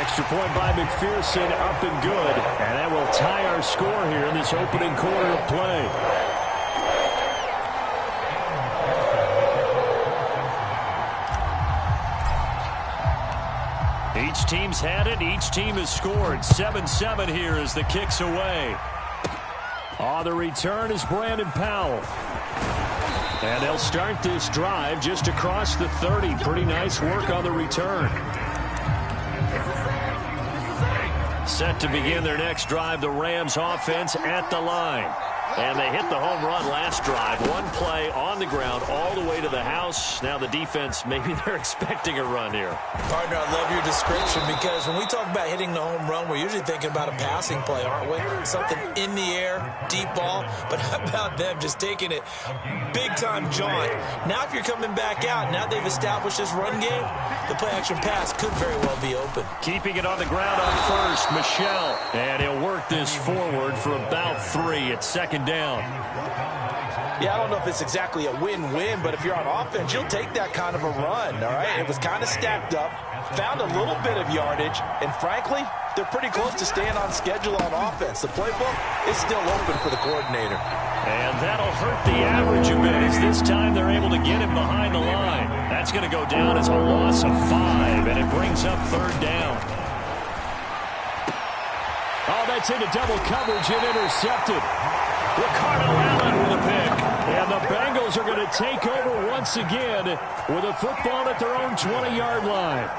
Extra point by McPherson, up and good. And that will tie our score here in this opening quarter of play. Each team's had it. Each team has scored. 7-7 here as the kick's away. On the return is Brandon Powell. And they'll start this drive just across the 30. Pretty nice work on the return. Set to begin their next drive, the Rams offense at the line. And they hit the home run last drive. One play on the ground all the way to the house. Now the defense, maybe they're expecting a run here. Partner, I love your description because when we talk about hitting the home run, we're usually thinking about a passing play, aren't we? Something in the air, deep ball. But how about them just taking it big-time jaunt? Now if you're coming back out, now they've established this run game, the play-action pass could very well be open. Keeping it on the ground on first, Michel. And he'll work this forward for about 3 at second down. Yeah, I don't know if it's exactly a win-win, but if you're on offense, you'll take that kind of a run, all right? It was kind of stacked up, found a little bit of yardage, and frankly, they're pretty close to staying on schedule on offense. The playbook is still open for the coordinator. And that'll hurt the average a bit as this time they're able to get him behind the line. That's going to go down as a loss of 5, and it brings up third down. Oh, that's into double coverage and intercepted. Ricardo Allen with a pick. And the Bengals are going to take over once again with a football at their own 20-yard line.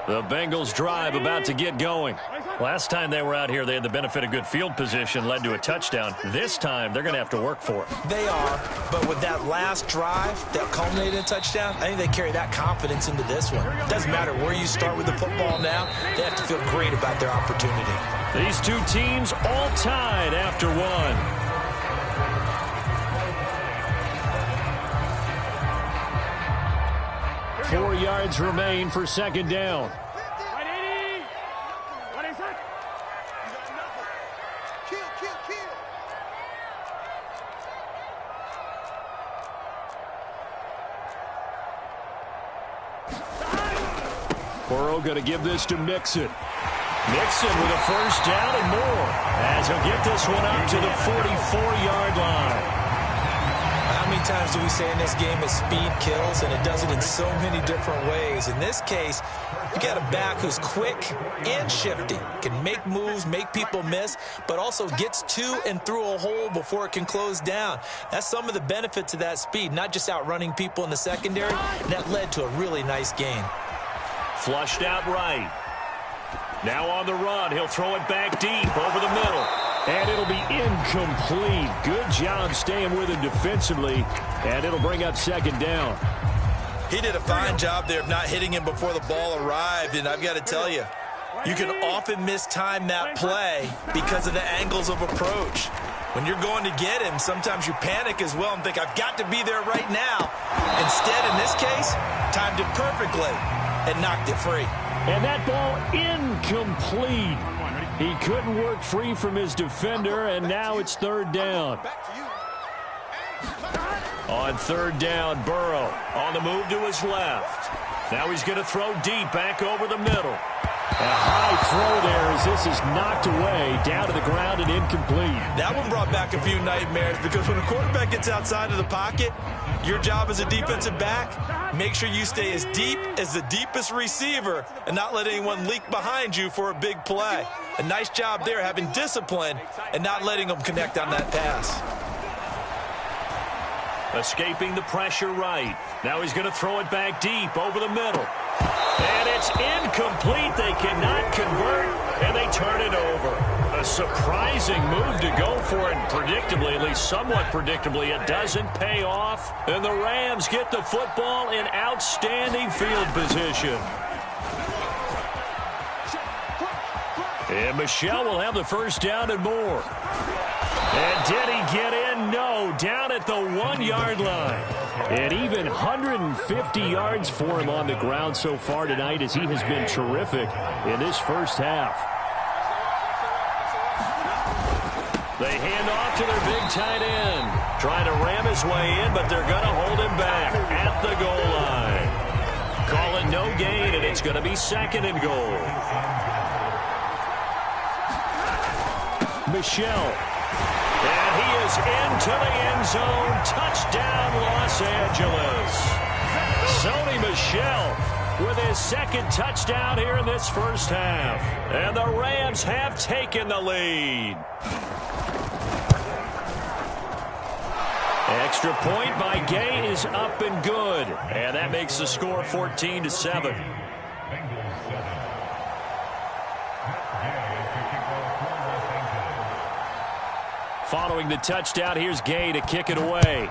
The Bengals drive about to get going. Last time they were out here, they had the benefit of good field position, led to a touchdown. This time, they're going to have to work for it. They are, but with that last drive that culminated in a touchdown, I think they carry that confidence into this one. It doesn't matter where you start with the football now. They have to feel great about their opportunity. These two teams all tied after one. Four yards remain for second down. Burrow going to give this to Mixon. Mixon with a first down and more as he'll get this one up to the 44-yard line. How many times do we say in this game that speed kills, and it does it in so many different ways? In this case, you got a back who's quick and shifty, can make moves, make people miss, but also gets to and through a hole before it can close down. That's some of the benefits of that speed, not just outrunning people in the secondary, and that led to a really nice gain. Flushed out right. Now on the run, he'll throw it back deep over the middle. And it'll be incomplete. Good job staying with him defensively. And it'll bring up second down. He did a fine job there of not hitting him before the ball arrived. And I've got to tell you, you can often mistime that play because of the angles of approach. When you're going to get him, sometimes you panic as well and think, I've got to be there right now. Instead, in this case, timed it perfectly and knocked it free. And that ball incomplete. He couldn't work free from his defender, and now it's third down. On third down, Burrow on the move to his left. Now he's going to throw deep back over the middle. A high throw there as this is knocked away, down to the ground and incomplete. That one brought back a few nightmares because when a quarterback gets outside of the pocket, your job as a defensive back, make sure you stay as deep as the deepest receiver and not let anyone leak behind you for a big play. A nice job there having discipline and not letting them connect on that pass. Escaping the pressure right. Now he's going to throw it back deep over the middle. And it's incomplete. They cannot convert, and they turn it over. A surprising move to go for it. Predictably, at least somewhat predictably, it doesn't pay off. And the Rams get the football in outstanding field position. And Michel will have the first down and more. And did he get in? No, down at the 1-yard line. And even 150 yards for him on the ground so far tonight as he has been terrific in this first half. They hand off to their big tight end. Trying to ram his way in, but they're going to hold him back at the goal line. Call it no gain, and it's going to be 2nd and goal. Michel. And he is into the end zone. Touchdown, Los Angeles. Sony Michel with his 2nd touchdown here in this first half. And the Rams have taken the lead. Extra point by Gay is up and good. And that makes the score 14-7. Following the touchdown, here's Gay to kick it away.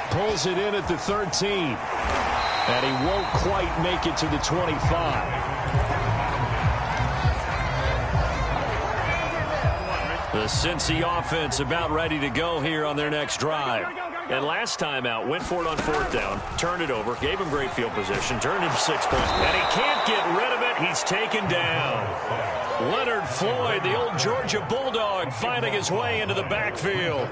Pulls it in at the 13. And he won't quite make it to the 25. The Cincy offense about ready to go here on their next drive. And last time out, went for it on 4th down, turned it over, gave him great field position, turned him 6 points. And he can't get rid of it. He's taken down. Leonard Floyd, the old Georgia Bulldog, finding his way into the backfield.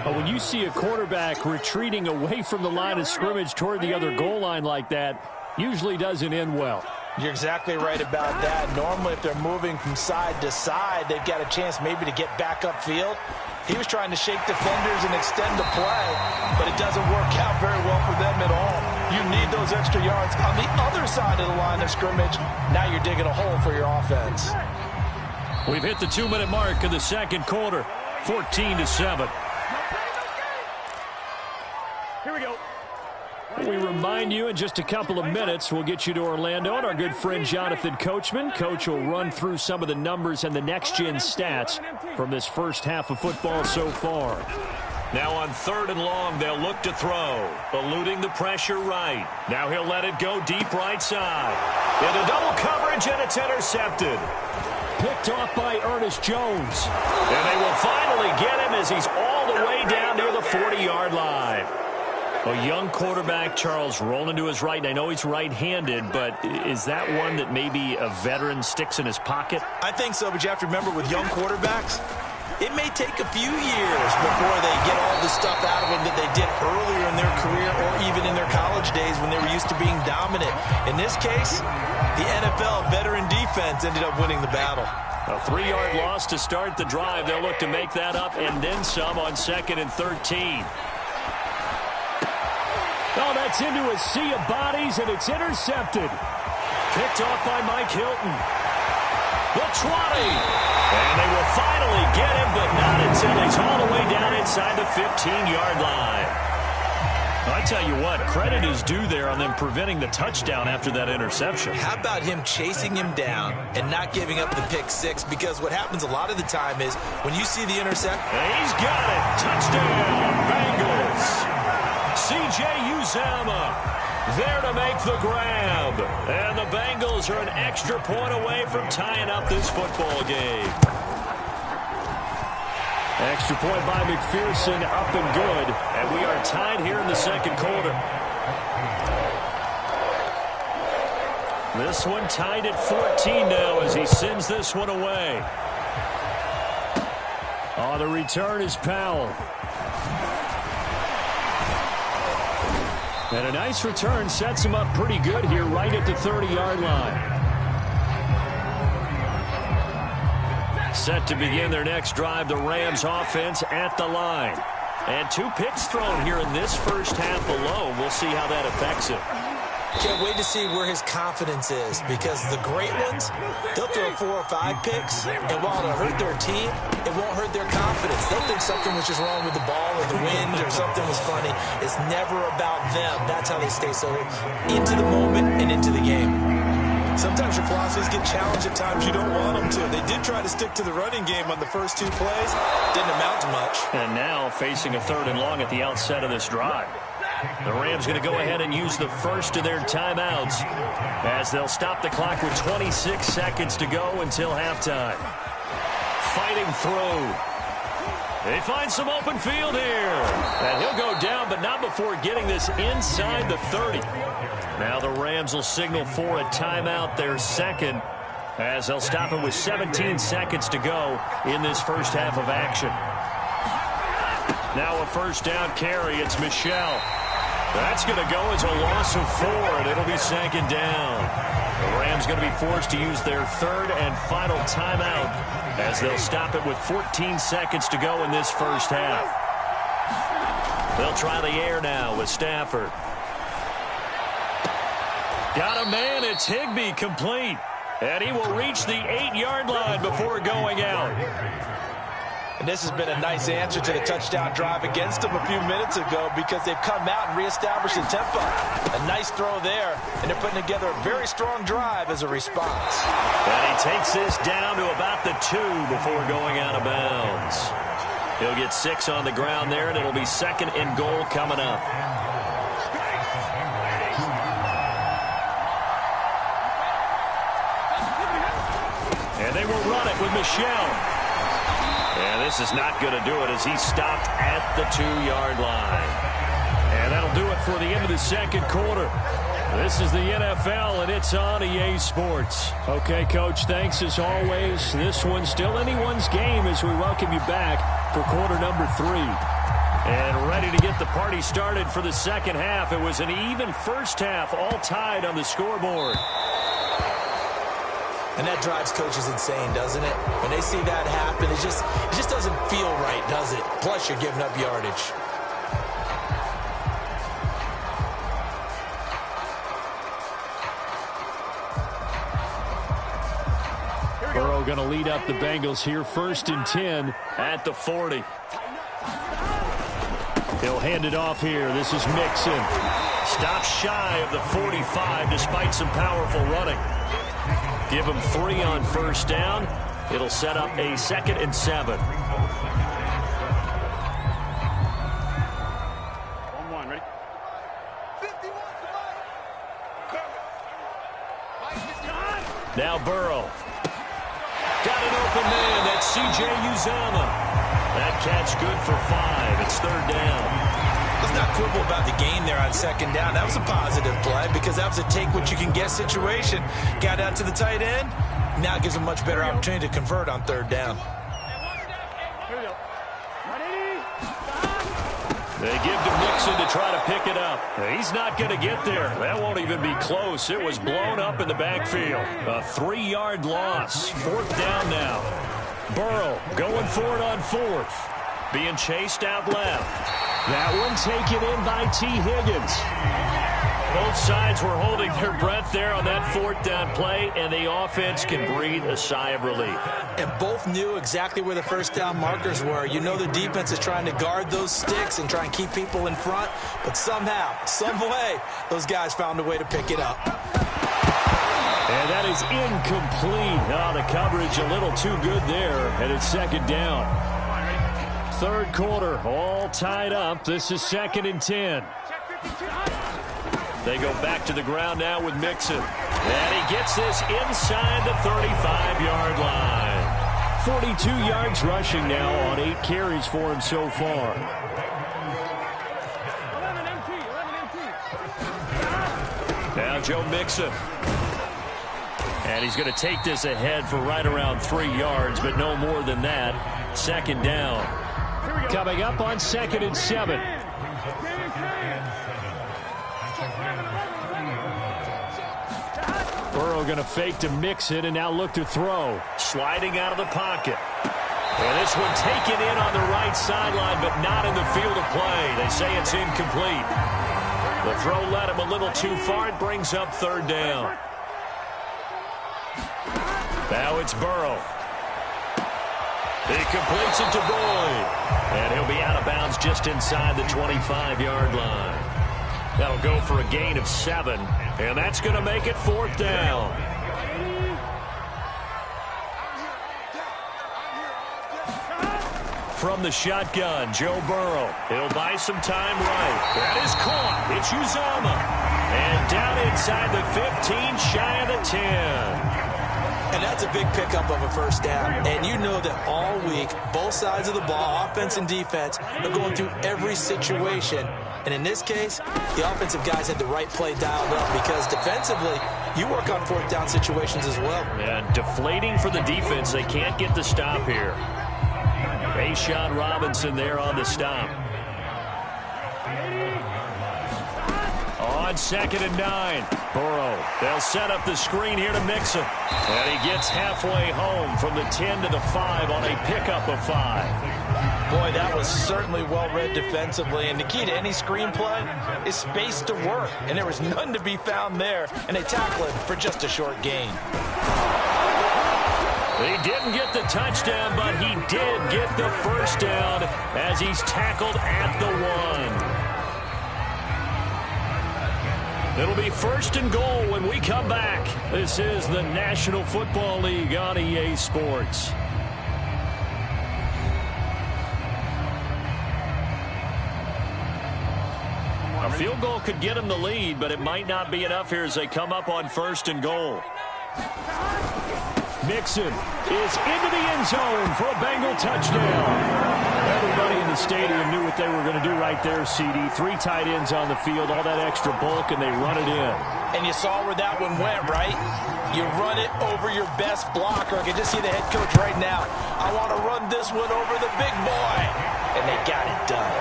But when you see a quarterback retreating away from the line of scrimmage toward the other goal line like that, usually doesn't end well. You're exactly right about that. Normally, if they're moving from side to side, they've got a chance maybe to get back upfield. He was trying to shake defenders and extend the play, but it doesn't work out very well for them at all. You need those extra yards on the other side of the line of scrimmage. Now you're digging a hole for your offense. We've hit the 2-minute mark of the 2nd quarter, 14-7. Here we go. We remind you in just a couple of minutes we'll get you to Orlando and our good friend Jonathan Coachman. Coach will run through some of the numbers and the next-gen stats from this first half of football so far. Now on 3rd and long, they'll look to throw, eluding the pressure right. Now he'll let it go deep right side. Into double coverage, and it's intercepted. Picked off by Ernest Jones. And they will finally get him as he's all the way down near the 40-yard line. A young quarterback, Charles, rolling to his right. And I know he's right-handed, but is that one that maybe a veteran sticks in his pocket? I think so, but you have to remember with young quarterbacks, it may take a few years before they get all the stuff out of them that they did earlier in their career or even in their college days when they were used to being dominant. In this case, the NFL veteran defense ended up winning the battle. A 3-yard loss to start the drive. They'll look to make that up and then some on 2nd and 13. Oh, that's into a sea of bodies, and it's intercepted. Picked off by Mike Hilton. The 20. And they will finally get him, but not until he's all the way down inside the 15-yard line. I tell you what, credit is due there on them preventing the touchdown after that interception. How about him chasing him down and not giving up the pick six? Because what happens a lot of the time is when you see the intercept. And he's got it. Touchdown, Bengals. C.J. Uzomah there to make the grab. And the Bengals are an extra point away from tying up this football game. Extra point by McPherson, up and good. And we are tied here in the 2nd quarter. This one tied at 14 now as he sends this one away. On the return is Powell. And a nice return sets him up pretty good here right at the 30-yard line. Set to begin their next drive, the Rams offense at the line. And 2 picks thrown here in this first half alone. We'll see how that affects him. Can't wait to see where his confidence is, because the great ones, they'll throw 4 or 5 picks, and while it'll hurt their team, it won't hurt their confidence. They'll think something was just wrong with the ball or the wind or something was funny. It's never about them. That's how they stay so into the moment and into the game. Sometimes your philosophies get challenged at times you don't want them to. They did try to stick to the running game on the first 2 plays. Didn't amount to much. And now facing a 3rd and long at the outset of this drive. The Rams going to go ahead and use the first of their timeouts as they'll stop the clock with 26 seconds to go until halftime. Fighting through. They find some open field here. And he'll go down, but not before getting this inside the 30. Now the Rams will signal for a timeout, their 2nd. as they'll stop it with 17 seconds to go in this first half of action. Now a first down carry. It's Michel. That's going to go as a loss of 4, and it'll be second down. The Rams going to be forced to use their third and final timeout as they'll stop it with 14 seconds to go in this first half. They'll try the air now with Stafford. Got a man. It's Higbee, complete. And he will reach the 8-yard line before going out. And this has been a nice answer to the touchdown drive against them a few minutes ago because they've come out and reestablished the tempo. A nice throw there, and they're putting together a very strong drive as a response. And he takes this down to about the 2 before going out of bounds. He'll get 6 on the ground there, and it'll be second and goal coming up. And they will run it with Michel. And this is not going to do it as he's stopped at the 2-yard line. And that'll do it for the end of the second quarter. This is the NFL, and it's on EA Sports. Okay, Coach, thanks as always. This one's still anyone's game as we welcome you back for quarter number 3. And ready to get the party started for the second half. It was an even first half, all tied on the scoreboard. And that drives coaches insane, doesn't it? When they see that happen, it just doesn't feel right, does it? Plus, you're giving up yardage. Burrow going to lead up the Bengals here, 1st and 10 at the 40. He'll hand it off here. This is Mixon. Stops shy of the 45 despite some powerful running. Give him 3 on first down. It'll set up a 2nd and 7. Ready? Now Burrow. Got an open man. That's C.J. Uzomah. That catch good for 5. It's 3rd down. Let's not quibble about the gain there on 2nd down. That was a positive play because that was a take-what-you-can-get situation. Got out to the tight end. Now gives him a much better opportunity to convert on 3rd down. They give to Mixon to try to pick it up. He's not going to get there. That won't even be close. It was blown up in the backfield. A 3-yard loss. 4th down now. Burrow going for it on 4th. Being chased out left. That one taken in by T. Higgins. Both sides were holding their breath there on that 4th down play, and the offense can breathe a sigh of relief. And both knew exactly where the first down markers were. You know the defense is trying to guard those sticks and try and keep people in front, but somehow, some way, those guys found a way to pick it up. And that is incomplete. Oh, the coverage a little too good there, and it's 2nd down. 3rd quarter, all tied up. This is 2nd and 10. They go back to the ground now with Mixon. And he gets this inside the 35-yard line. 42 yards rushing now on 8 carries for him so far. Now Joe Mixon. And he's going to take this ahead for right around 3 yards, but no more than that. 2nd down. Coming up on 2nd and 7. Burrow going to fake to Mixon and now look to throw. Sliding out of the pocket. And this one taken in on the right sideline, but not in the field of play. They say it's incomplete. The throw led him a little too far. It brings up 3rd down. Now it's Burrow. He completes it to Boyd. And he'll be out of bounds just inside the 25-yard line. That'll go for a gain of 7. And that's going to make it 4th down. From the shotgun, Joe Burrow. He'll buy some time right. That is caught. It's Uzomah. And down inside the 15, shy of the 10. And that's a big pickup of a first down. And you know that all week, both sides of the ball, offense and defense, are going through every situation And in this case, the offensive guys had the right play dialed up because defensively, you work on fourth down situations as well. And deflating for the defense. They can't get the stop here. Rashawn Robinson there on the stop. On 2nd and 9. Burrow. They'll set up the screen here to Mixon. And he gets halfway home from the 10 to the 5 on a pickup of 5. Boy, that was certainly well-read defensively. And the key to any screenplay is space to work. And there was none to be found there. And they tackle him for just a short gain. He didn't get the touchdown, but he did get the first down as he's tackled at the 1. It'll be 1st and goal when we come back. This is the National Football League on EA Sports. A field goal could get him the lead, but it might not be enough here as they come up on 1st and goal. Mixon is into the end zone for a Bengal touchdown. Everybody in the stadium knew what they were going to do right there, CD. 3 tight ends on the field, all that extra bulk, and they run it in. And you saw where that one went, right? You run it over your best blocker. I can just see the head coach right now. I want to run this one over the big boy. And they got it done.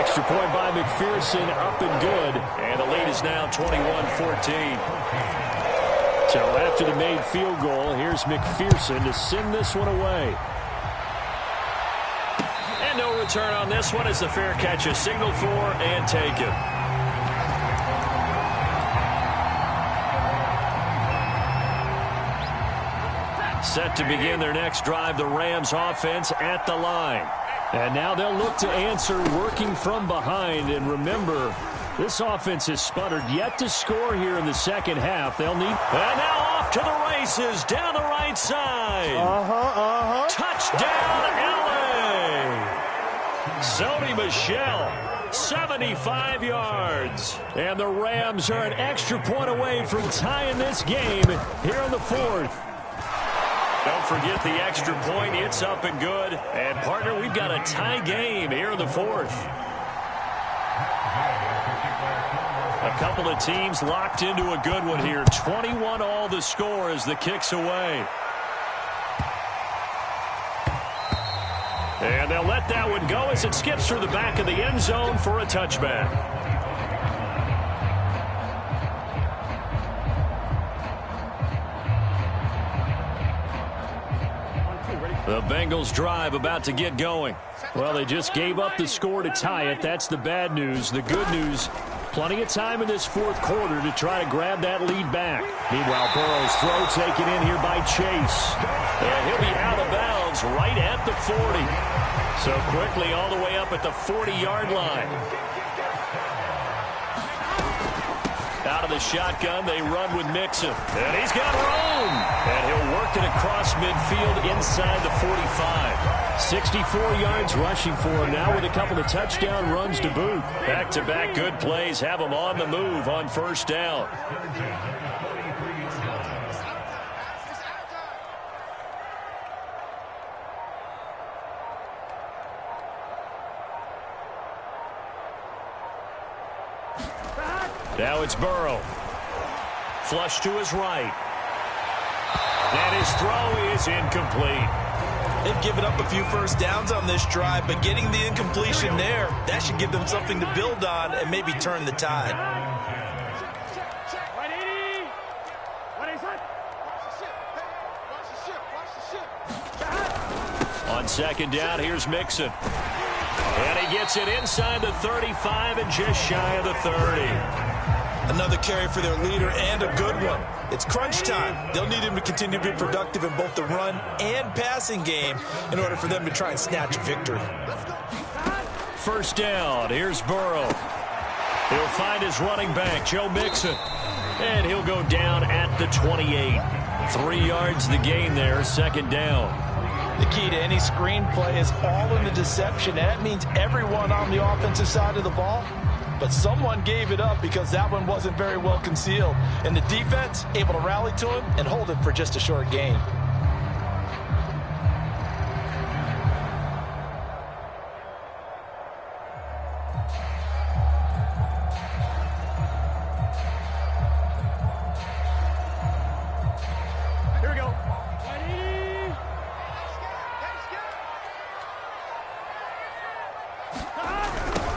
Extra point by McPherson, up and good. And the lead is now 21-14. So after the made field goal, here's McPherson to send this one away. And no return on this one as the fair catch is signaled for and taken. Set to begin their next drive, the Rams offense at the line. And now they'll look to answer working from behind. And remember, this offense has sputtered yet to score here in the second half. They'll need... And now off to the races down the right side. Touchdown, L.A. Sony Michel, 75 yards. And the Rams are an extra point away from tying this game here in the 4th. Don't forget the extra point. It's up and good. And, partner, we've got a tie game here in the 4th. A couple of teams locked into a good one here. 21-all the score as the kick's away. And they'll let that one go as it skips through the back of the end zone for a touchback. The Bengals drive about to get going. Well, they just gave up the score to tie it. That's the bad news. The good news, plenty of time in this 4th quarter to try to grab that lead back. Meanwhile, Burrow's throw taken in here by Chase. And he'll be out of bounds right at the 40. So quickly all the way up at the 40-yard line. Out of the shotgun, they run with Mixon. And he's got room. And he'll work it across midfield inside the 45. 64 yards rushing for him now with a couple of touchdown runs to boot. Back-to-back good plays have him on the move on 1st down. Now it's Burrow. Flush to his right. And his throw is incomplete. They've given up a few first downs on this drive, but getting the incompletion there, that should give them something to build on and maybe turn the tide. On 2nd down, here's Mixon. And he gets it inside the 35 and just shy of the 30. Another carry for their leader and a good one. It's crunch time. They'll need him to continue to be productive in both the run and passing game in order for them to try and snatch a victory. 1st down. Here's Burrow. He'll find his running back, Joe Mixon. And he'll go down at the 28. 3 yards the gain there, 2nd down. The key to any screenplay is all in the deception. That means everyone on the offensive side of the ball. But someone gave it up because that one wasn't very well concealed. And the defense able to rally to him and hold it for just a short gain.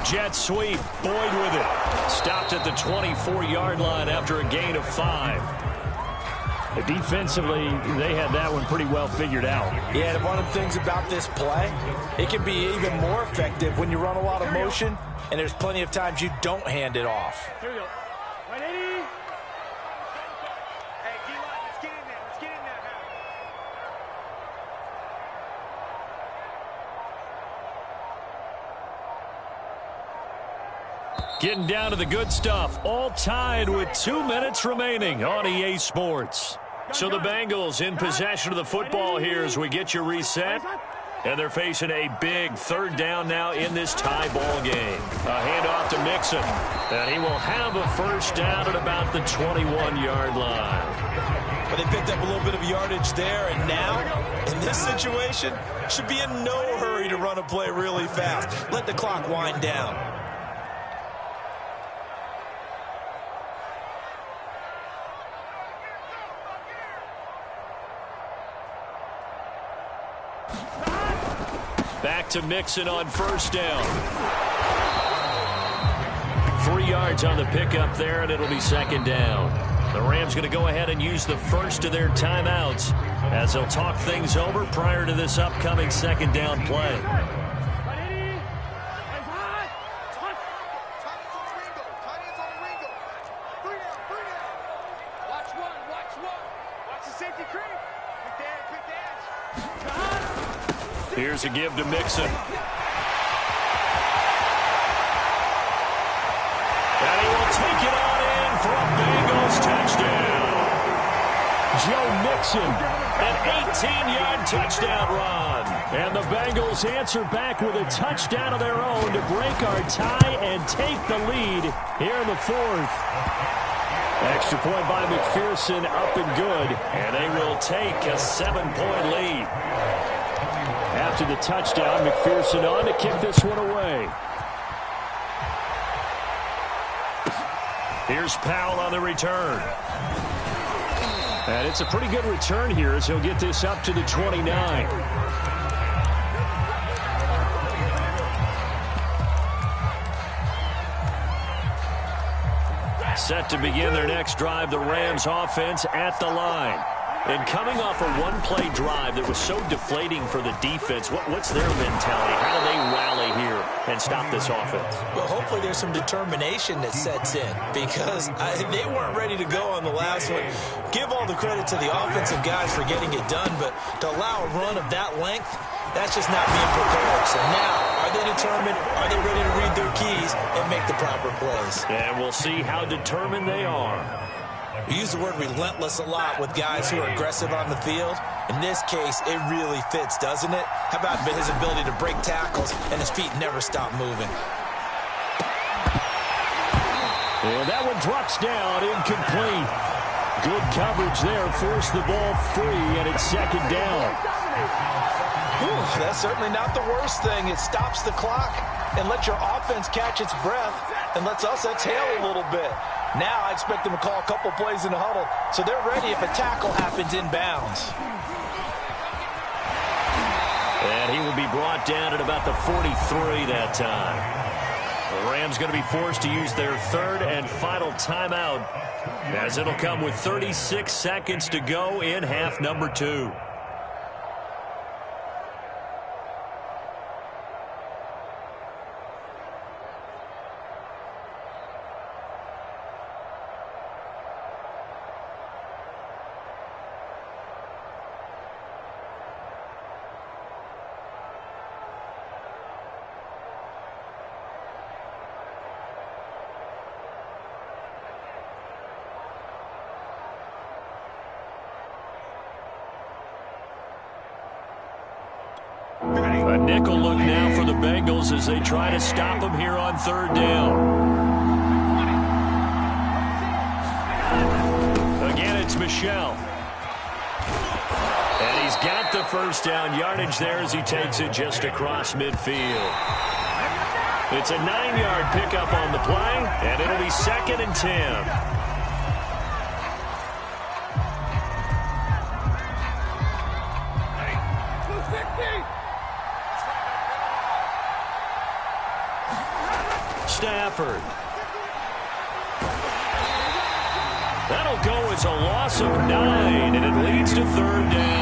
jet sweep. Boyd with it. Stopped at the 24-yard line after a gain of 5. Defensively, they had that one pretty well figured out. Yeah, and one of the things about this play, it can be even more effective when you run a lot of motion, and there's plenty of times you don't hand it off. Here we go. 180. Hey, D-line, let's get in there. Let's get in there now. Getting down to the good stuff. All tied with 2 minutes remaining on EA Sports. So the Bengals in possession of the football here as we get you reset. And they're facing a big third down now in this tie ball game. A handoff to Mixon. And he will have a first down at about the 21-yard line. But they picked up a little bit of yardage there, and now, in this situation, should be in no hurry to run a play really fast. Let the clock wind down. Back to Mixon on first down. 3 yards on the pickup there, and it'll be second down. The Rams going to go ahead and use the first of their timeouts as they'll talk things over prior to this upcoming second down play. Here's a give to Mixon. And he will take it on in for a Bengals touchdown. Joe Mixon, an 18-yard touchdown run. And the Bengals answer back with a touchdown of their own to break our tie and take the lead here in the fourth. Extra point by McPherson, up and good. And they will take a 7-point lead. After the touchdown, McPherson on to kick this one away. Here's Powell on the return. And it's a pretty good return here as he'll get this up to the 29. Set to begin their next drive, the Rams offense at the line. And coming off a one-play drive that was so deflating for the defense, what's their mentality? How do they rally here and stop this offense? Well, hopefully there's some determination that sets in because they weren't ready to go on the last one. Give all the credit to the offensive guys for getting it done, but to allow a run of that length, that's just not being prepared. So now, are they determined? Are they ready to read their keys and make the proper plays? And we'll see how determined they are. We use the word relentless a lot with guys who are aggressive on the field. In this case, it really fits, doesn't it? How about his ability to break tackles and his feet never stop moving? And that one drops down, incomplete. Good coverage there, forced the ball free, and it's second down. Whew, that's certainly not the worst thing. It stops the clock and lets your offense catch its breath and lets us exhale a little bit. Now I expect them to call a couple plays in the huddle, so they're ready if a tackle happens inbounds. And he will be brought down at about the 43 that time. The Rams going to be forced to use their third and final timeout as it'll come with 36 seconds to go in half number 2. A nickel look now for the Bengals as they try to stop them here on third down. Again, it's Michel. And he's got the first down yardage there as he takes it just across midfield. It's a 9-yard pickup on the play, and it'll be 2nd and 10. effort. That'll go as a loss of 9, and it leads to third down.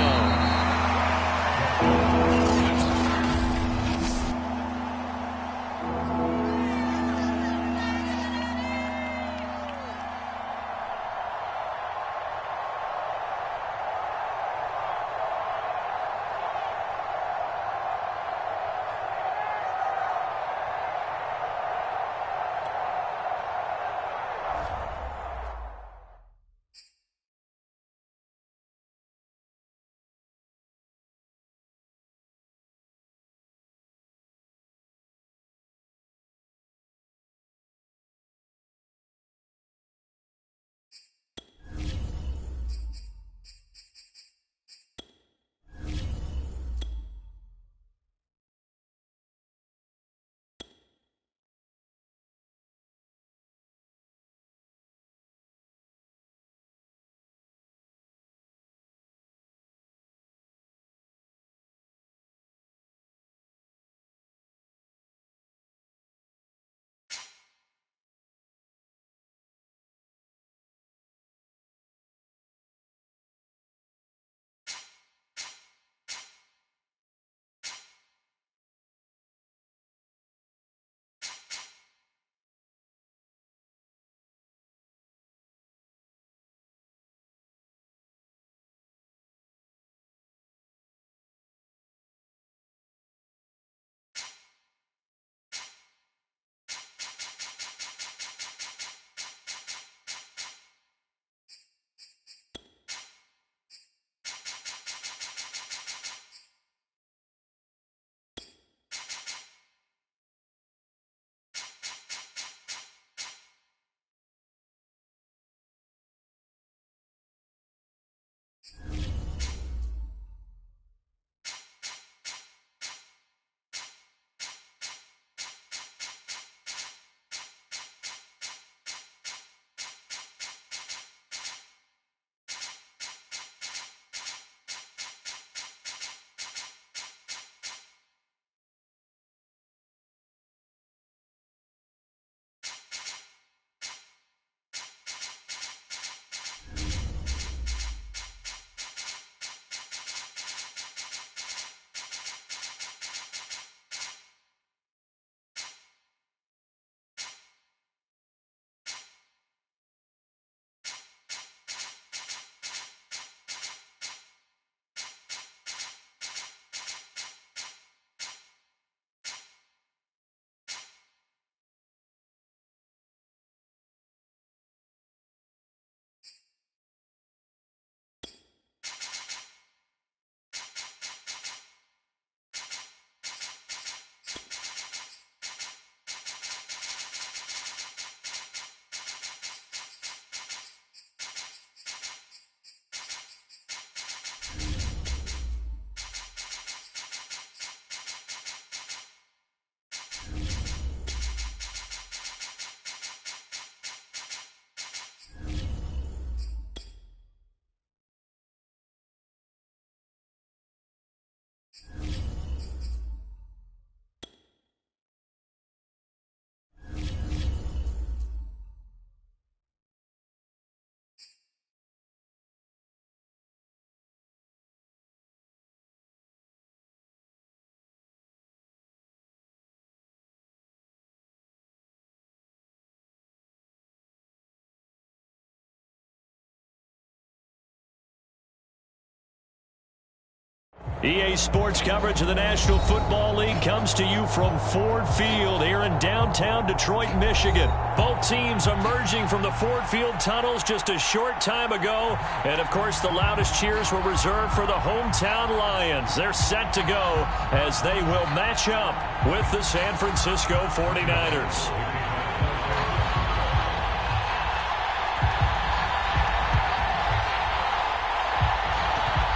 EA Sports coverage of the National Football League comes to you from Ford Field here in downtown Detroit, Michigan. Both teams emerging from the Ford Field tunnels just a short time ago. And, of course, the loudest cheers were reserved for the hometown Lions. They're set to go as they will match up with the San Francisco 49ers.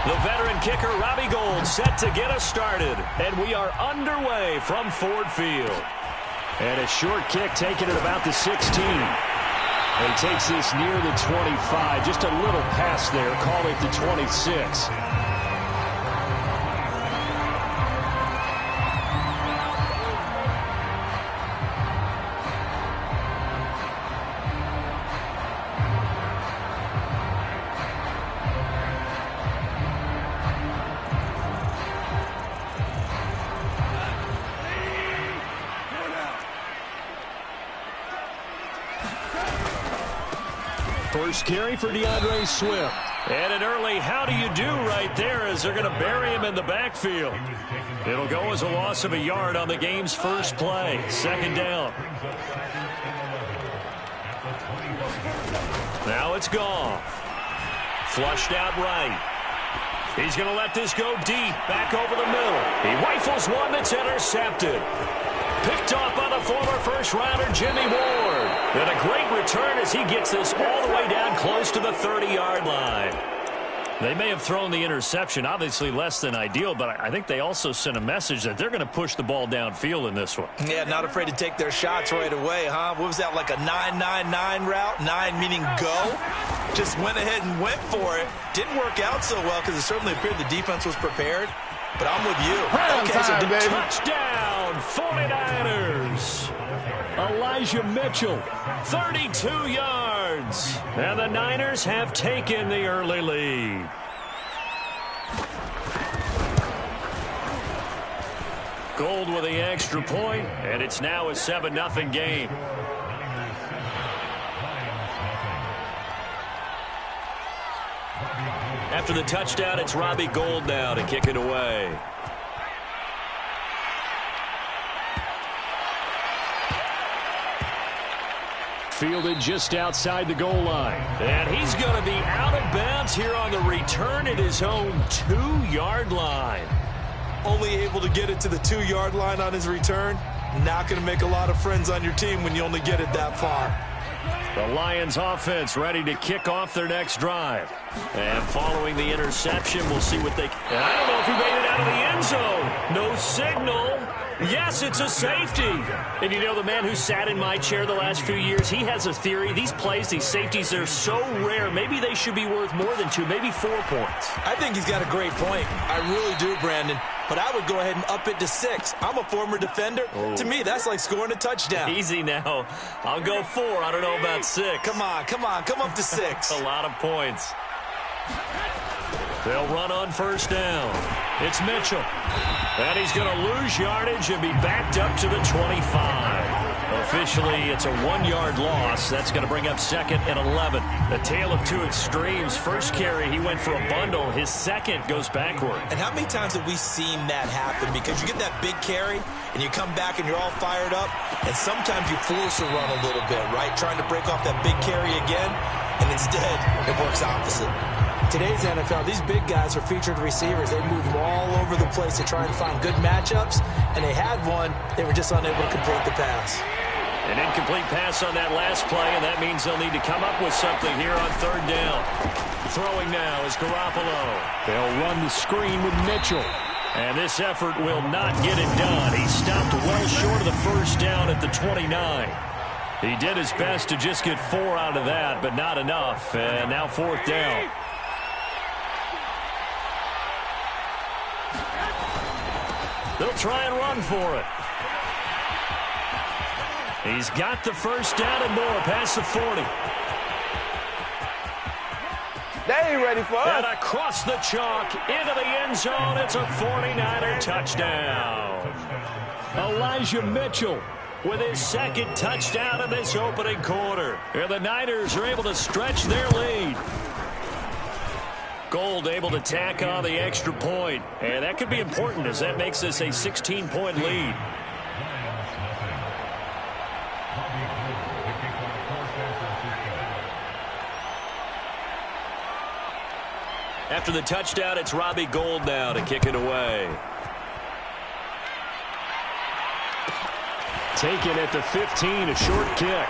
The veteran kicker, Robbie Gould, set to get us started. And we are underway from Ford Field. And a short kick taken at about the 16. And he takes this near the 25. Just a little pass there. Call it the 26. First carry for DeAndre Swift. And an early how do you do right there as they're going to bury him in the backfield. It'll go as a loss of a yard on the game's first play. Second down. Now it's Goff. Flushed out right. He's going to let this go deep, back over the middle. He rifles one that's intercepted. Picked off by the former first-rounder Jimmy Ward. And a great return as he gets this all the way down close to the 30-yard line. They may have thrown the interception, obviously less than ideal, but I think they also sent a message that they're going to push the ball downfield in this one. Yeah, not afraid to take their shots right away, huh? What was that, like a 9-9-9 route? 9 meaning go? Just went ahead and went for it. Didn't work out so well because it certainly appeared the defense was prepared. But I'm with you. Okay, so touchdown, 49ers. Elijah Mitchell, 32 yards. And the Niners have taken the early lead. Gold with the extra point, and it's now a 7-0 game. After the touchdown, it's Robbie Gould now to kick it away. Fielded just outside the goal line. And he's going to be out of bounds here on the return at his own 2-yard line. Only able to get it to the 2-yard line on his return. Not going to make a lot of friends on your team when you only get it that far. The Lions offense ready to kick off their next drive. And following the interception, we'll see what they... And I don't know if he made it out of the end zone. No signal. Yes, it's a safety. And you know, the man who sat in my chair the last few years, he has a theory. These plays, these safeties, they're so rare. Maybe they should be worth more than 2, maybe 4 points. I think he's got a great point. I really do, Brandon. But I would go ahead and up it to 6. I'm a former defender. Oh. To me, that's like scoring a touchdown. Easy now. I'll go 4. I don't know about 6. Come on. Come up to 6. A lot of points. They'll run on first down. It's Mitchell. And he's going to lose yardage and be backed up to the 25. Officially, it's a 1-yard loss. That's going to bring up second and 11. The tale of two extremes. First carry, he went for a bundle. His second goes backward. And how many times have we seen that happen? Because you get that big carry, and you come back and you're all fired up, and sometimes you force a run a little bit, right? Trying to break off that big carry again, and instead, it works opposite. Today's NFL, these big guys are featured receivers. They move all over the place to try and find good matchups, and they had one. They were just unable to complete the pass. An incomplete pass on that last play, and that means they'll need to come up with something here on third down. Throwing now is Garoppolo. They'll run the screen with Mitchell. And this effort will not get it done. He stopped well short of the first down at the 29. He did his best to just get 4 out of that, but not enough. And now fourth down. They'll try and run for it. He's got the first down and more past the 40. They ain't ready for us. And across the chalk into the end zone. It's a 49er touchdown. Elijah Mitchell with his second touchdown in this opening quarter. And the Niners are able to stretch their lead. Gould able to tack on the extra point. And that could be important as that makes this a 16-point lead. After the touchdown, it's Robbie Gould now to kick it away. Taken at the 15, a short kick.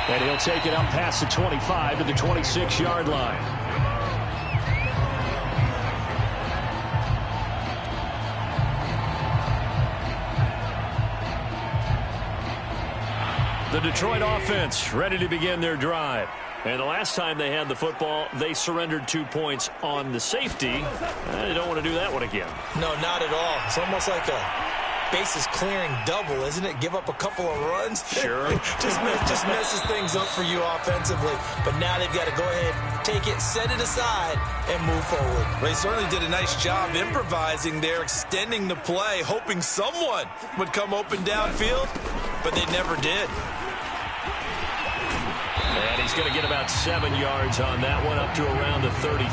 And he'll take it up past the 25 to the 26-yard line. The Detroit offense ready to begin their drive. And the last time they had the football, they surrendered 2 points on the safety. They don't want to do that one again. No, not at all. It's almost like a bases clearing double, isn't it? Give up a couple of runs. Sure. just messes things up for you offensively. But now they've got to go ahead, take it, set it aside, and move forward. They certainly did a nice job improvising there, extending the play, hoping someone would come open downfield, but they never did. And he's going to get about 7 yards on that one, up to around the 33.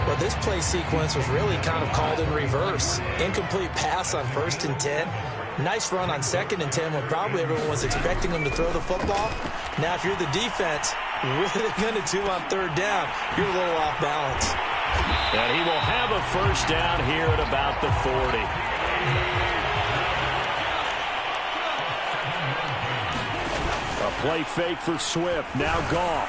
Well, this play sequence was really kind of called in reverse. Incomplete pass on 1st and 10. Nice run on 2nd and 10 when probably everyone was expecting him to throw the football. Now, if you're the defense, what are they going to do on 3rd down? You're a little off balance. And he will have a 1st down here at about the 40. A play fake for Swift. Now Goff.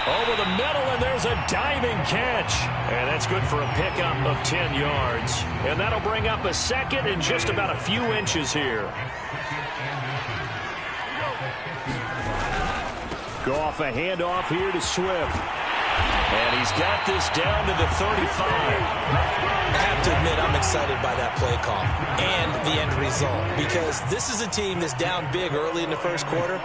Over the middle, and there's a diving catch. And that's good for a pickup of 10 yards. And that'll bring up a 2nd and just about a few inches here. Goff, a handoff here to Swift. And he's got this down to the 35. I have to admit I'm excited by that play call and the end result, because this is a team that's down big early in the 1st quarter,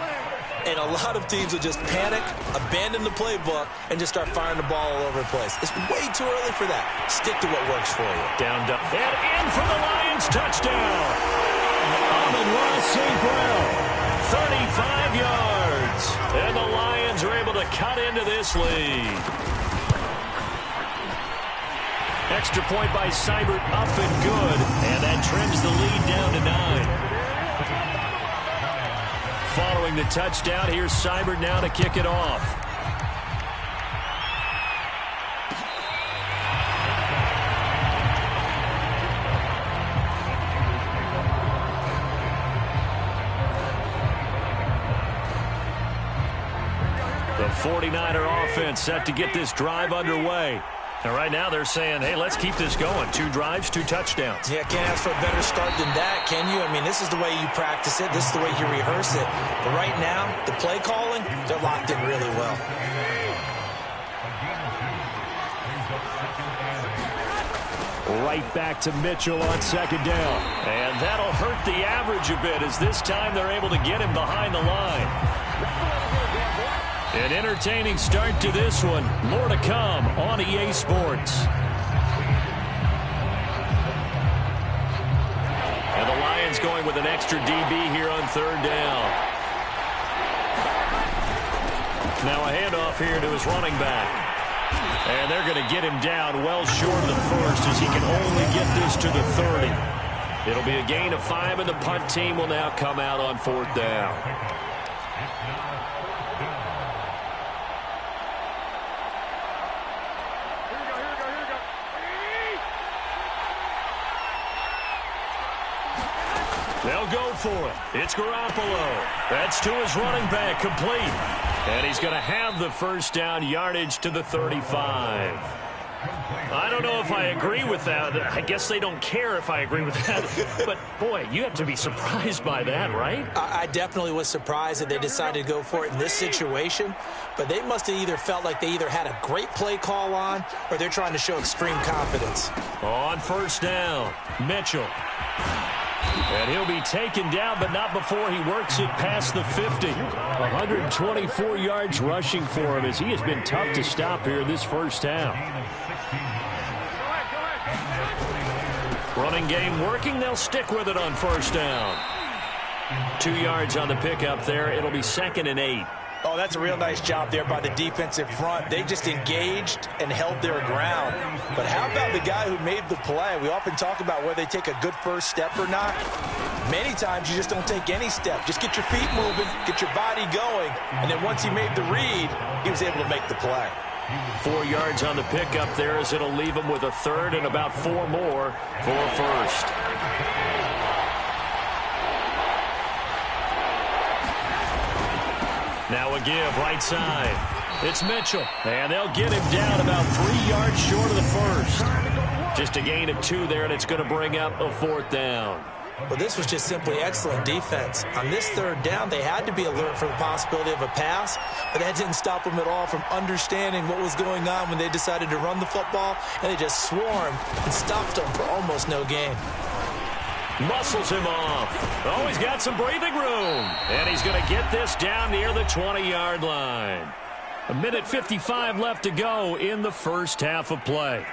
and a lot of teams will just panic, abandon the playbook, and just start firing the ball all over the place. It's way too early for that. Stick to what works for you. Down, and in for the Lions, touchdown. Amon-Ra St. Brown, 35 yards. And the Lions are able to cut into this lead. Extra point by Seibert, up and good. And that trims the lead down to 9. Following the touchdown, here's Seibert now to kick it off. The 49er offense set to get this drive underway. And right now they're saying, hey, let's keep this going. 2 drives, 2 touchdowns. Yeah, can't ask for a better start than that, can you? I mean, this is the way you practice it. This is the way you rehearse it. But right now, the play calling, they're locked in really well. Right back to Mitchell on 2nd down. And that'll hurt the average a bit, as this time they're able to get him behind the line. An entertaining start to this one. More to come on EA Sports. And the Lions going with an extra DB here on 3rd down. Now a handoff here to his running back. And they're going to get him down well short of the 1st, as he can only get this to the 30. It'll be a gain of 5, and the punt team will now come out on 4th down. They'll go for it. It's Garoppolo. That's to his running back, complete. And he's going to have the 1st down, yardage to the 35. I don't know if I agree with that. I guess they don't care if I agree with that. But, boy, you have to be surprised by that, right? I definitely was surprised that they decided to go for it in this situation. But they must have either felt like they either had a great play call on, or they're trying to show extreme confidence. On 1st down, Mitchell. And he'll be taken down, but not before he works it past the 50. 124 yards rushing for him, as he has been tough to stop here this 1st half. Running game working. They'll stick with it on 1st down. 2 yards on the pickup there. It'll be 2nd and 8. Oh, that's a real nice job there by the defensive front. They just engaged and held their ground. But how about the guy who made the play? We often talk about whether they take a good first step or not. Many times you just don't take any step. Just get your feet moving, get your body going, and then once he made the read, he was able to make the play. 4 yards on the pickup there, as it'll leave him with a 3rd and about 4 more for 1st. Now a give right side. It's Mitchell. And they'll get him down about 3 yards short of the 1st. Just a gain of 2 there, and it's going to bring up a 4th down. Well, this was just simply excellent defense. On this 3rd down, they had to be alert for the possibility of a pass, but that didn't stop them at all from understanding what was going on when they decided to run the football, and they just swarmed and stopped them for almost no gain. Muscles him off. Oh, he's got some breathing room. And he's going to get this down near the 20-yard line. 1:55 left to go in the 1st half of play.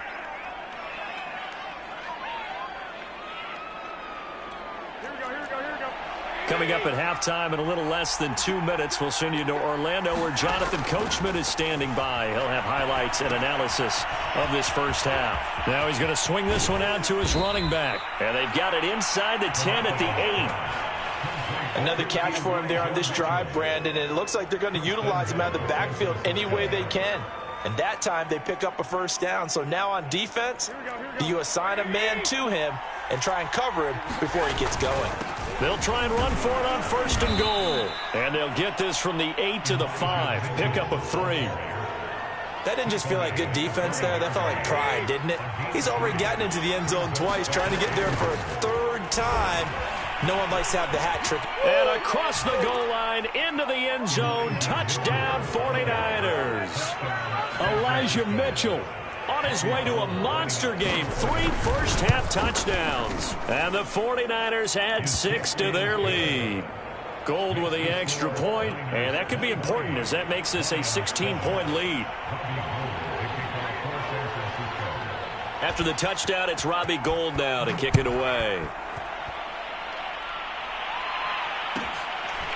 Coming up at halftime in a little less than 2 minutes, we'll send you to Orlando where Jonathan Coachman is standing by. He'll have highlights and analysis of this first half. Now he's going to swing this one out to his running back. And they've got it inside the 10 at the 8. Another catch for him there on this drive, Brandon, and it looks like they're going to utilize him out of the backfield any way they can. And that time they pick up a first down. So now on defense, do you assign a man to him and try and cover him before he gets going? They'll try and run for it on 1st and goal. And they'll get this from the 8 to the 5. Pickup of 3. That didn't just feel like good defense there. That felt like pride, didn't it? He's already gotten into the end zone twice, trying to get there for a 3rd time. No one likes to have the hat trick. And across the goal line, into the end zone. Touchdown, 49ers. Elijah Mitchell on his way to a monster game. 3 first-half touchdowns. And the 49ers add 6 to their lead. Gold with the extra point, and that could be important as that makes this a 16-point lead. After the touchdown, it's Robbie Gould now to kick it away.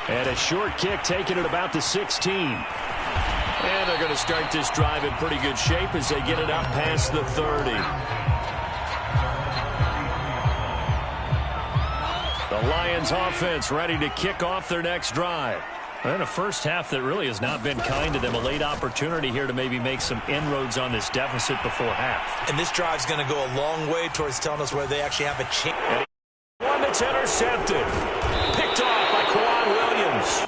And a short kick taken at about the 16. And they're going to start this drive in pretty good shape as they get it up past the 30. The Lions offense ready to kick off their next drive. And a first half that really has not been kind to them. A late opportunity here to maybe make some inroads on this deficit before half. And this drive's going to go a long way towards telling us whether they actually have a chance. One that's intercepted. Picked off by Kwan Williams.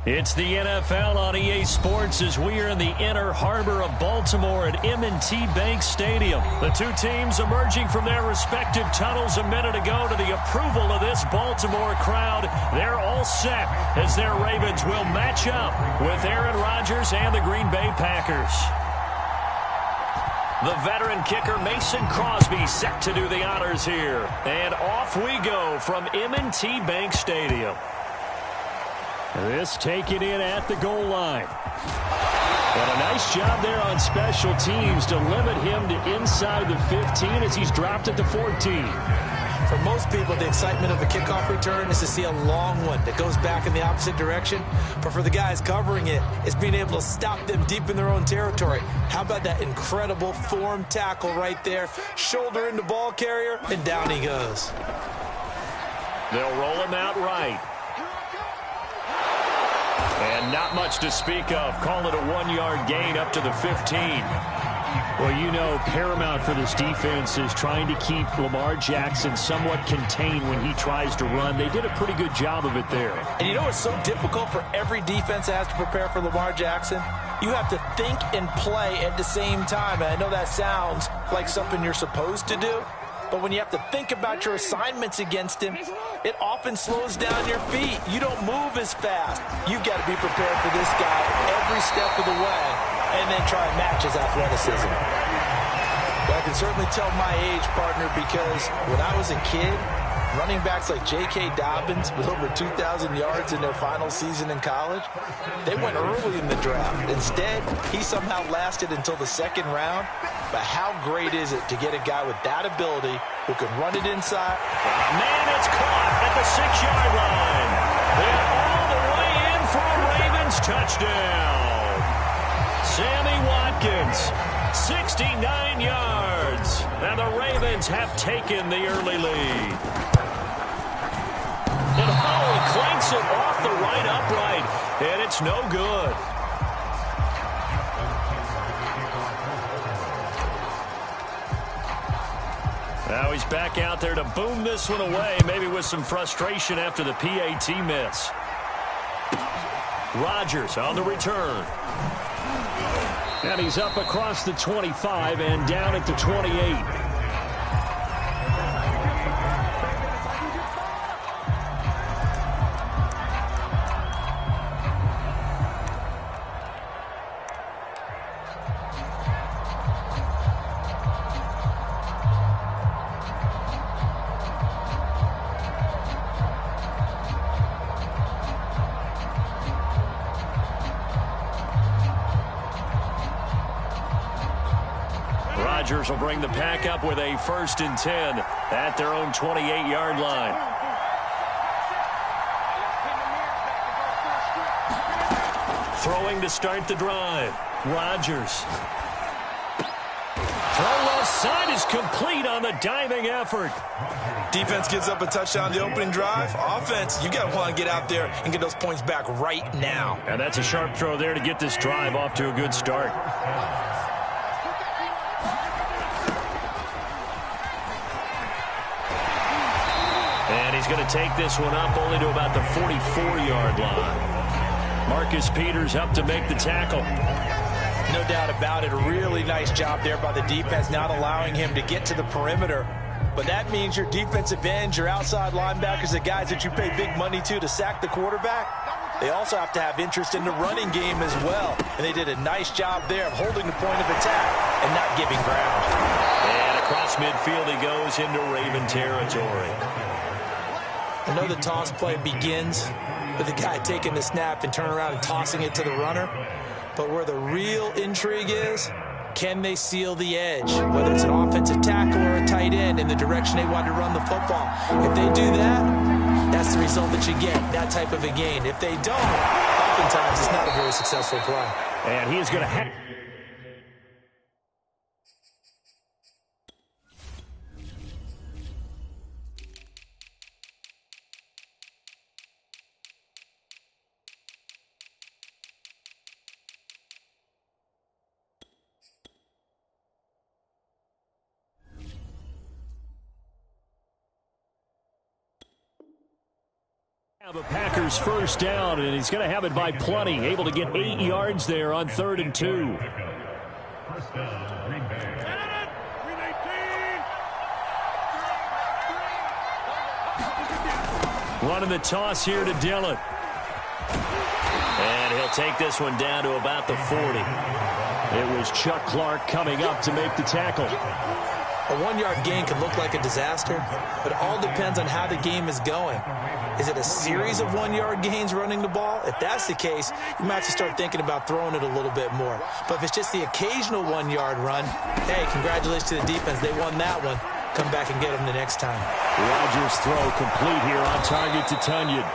It's the NFL on EA Sports as we are in the inner harbor of Baltimore at M&T Bank Stadium. The two teams emerging from their respective tunnels a minute ago to the approval of this Baltimore crowd. They're all set as their Ravens will match up with Aaron Rodgers and the Green Bay Packers. The veteran kicker Mason Crosby set to do the honors here. And off we go from M&T Bank Stadium. This taken in at the goal line. And a nice job there on special teams to limit him to inside the 15 as he's dropped at the 14. For most people, the excitement of a kickoff return is to see a long one that goes back in the opposite direction. But for the guys covering it, it's being able to stop them deep in their own territory. How about that incredible form tackle right there? Shoulder into ball carrier, and down he goes. They'll roll him out right. And not much to speak of. Call it a 1-yard gain up to the 15. Well, you know, paramount for this defense is trying to keep Lamar Jackson somewhat contained when he tries to run. They did a pretty good job of it there. And you know what's so difficult for every defense that has to prepare for Lamar Jackson? You have to think and play at the same time. And I know that sounds like something you're supposed to do, but when you have to think about your assignments against him, it often slows down your feet. You don't move as fast. You got to be prepared for this guy every step of the way and then try and match his athleticism. But I can certainly tell my age, partner, because when I was a kid, running backs like J.K. Dobbins with over 2,000 yards in their final season in college, they went early in the draft. Instead, he somehow lasted until the second round. But how great is it to get a guy with that ability who can run it inside? Man, it's caught at the 6-yard line. And all the way in for a Ravens touchdown. Sammy Watkins, 69 yards. And the Ravens have taken the early lead. And Howell clanks it off the right upright, and it's no good. Now he's back out there to boom this one away, maybe with some frustration after the PAT miss. Rodgers on the return. And he's up across the 25 and down at the 28. Rodgers will bring the pack up with a 1st and 10 at their own 28-yard line. Throwing to start the drive. Rodgers. Throw left side is complete on the diving effort. Defense gives up a touchdown the opening drive. Offense, you got to want to get out there and get those points back right now. And that's a sharp throw there to get this drive off to a good start. And he's going to take this one up only to about the 44-yard line. Marcus Peters up to make the tackle. No doubt about it. A really nice job there by the defense, not allowing him to get to the perimeter. But that means your defensive ends, your outside linebackers, the guys that you pay big money to sack the quarterback, they also have to have interest in the running game as well. And they did a nice job there of holding the point of attack and not giving ground. And across midfield he goes into Raven territory. I know the toss play begins with the guy taking the snap and turning around and tossing it to the runner. But where the real intrigue is, can they seal the edge? Whether it's an offensive tackle or a tight end in the direction they want to run the football. If they do that, that's the result that you get, that type of a gain. If they don't, oftentimes it's not a very successful play. And he is going to have... The Packers first down, and he's going to have it by plenty. Able to get 8 yards there on 3rd and 2. Running the toss here to Dillon. And he'll take this one down to about the 40. It was Chuck Clark coming up to make the tackle. A 1-yard gain can look like a disaster, but it all depends on how the game is going. Is it a series of 1-yard gains running the ball? If that's the case, you might have to start thinking about throwing it a little bit more. But if it's just the occasional 1-yard run, hey, congratulations to the defense. They won that one. Come back and get them the next time. Rodgers' throw complete here on target to Tunyon.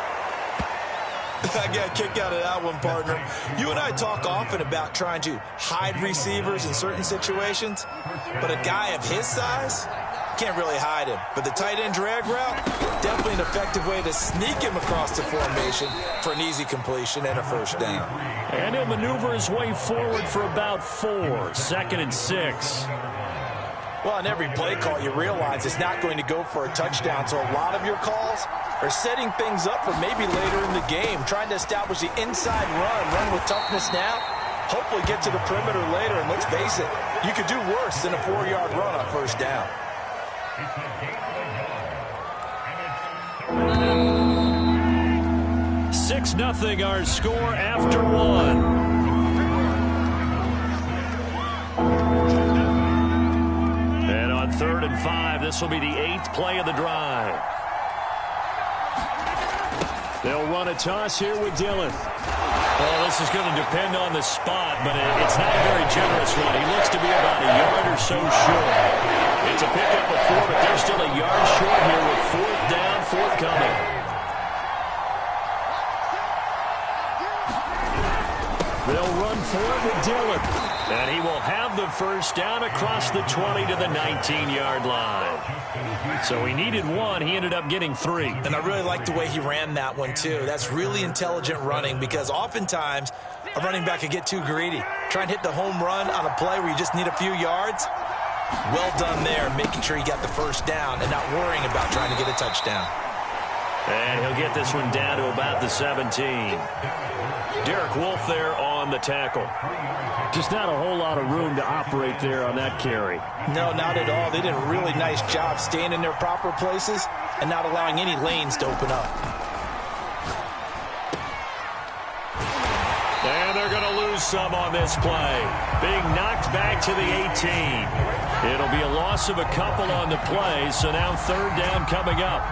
I got a kick out of that one, partner. You and I talk often about trying to hide receivers in certain situations, but a guy of his size can't really hide him. But the tight end drag route, definitely an effective way to sneak him across the formation for an easy completion and a first down. And he'll maneuver his way forward for about 4, 2nd and 6. Well, on every play call, you realize it's not going to go for a touchdown, so a lot of your calls are setting things up for maybe later in the game, trying to establish the inside run with toughness now, hopefully get to the perimeter later. And let's face it, you could do worse than a 4-yard run on first down. Six 0 our score after one. And on 3rd and 5, this will be the 8th play of the drive. They'll run a toss here with Dillon. Well, this is going to depend on the spot, but it's not a very generous one. He looks to be about a yard or so short. It's a pickup of 4, but they're still a yard short here with 4th down, forthcoming. They'll run for it with Dillon. And he will have the first down across the 20 to the 19-yard line. So he needed 1. He ended up getting 3. And I really like the way he ran that one, too. That's really intelligent running because oftentimes a running back can get too greedy. Try and hit the home run on a play where you just need a few yards. Well done there, making sure he got the first down and not worrying about trying to get a touchdown. And he'll get this one down to about the 17. Derek Wolfe there on the tackle. Just not a whole lot of room to operate there on that carry. No, not at all. They did a really nice job staying in their proper places and not allowing any lanes to open up. And they're going to lose some on this play. Being knocked back to the 18. It'll be a loss of a couple on the play, so now 3rd down coming up.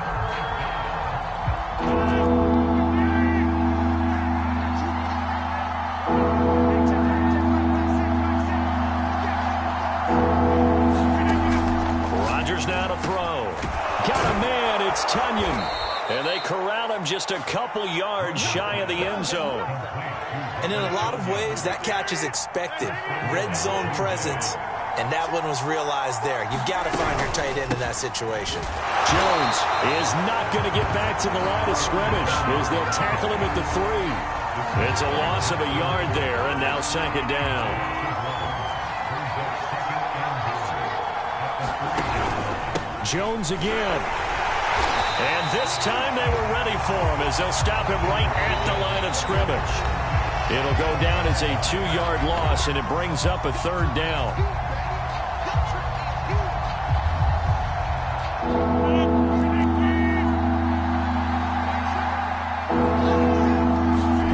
Now to throw. Got a man, it's Tunyon. And they corral him just a couple yards shy of the end zone. And in a lot of ways, that catch is expected. Red zone presence, and that one was realized there. You've got to find your tight end in that situation. Jones is not going to get back to the line of scrimmage as they'll tackle him at the 3. It's a loss of a yard there, and now 2nd down. Jones again. And this time they were ready for him as they'll stop him right at the line of scrimmage. It'll go down as a 2-yard loss, and it brings up a 3rd down.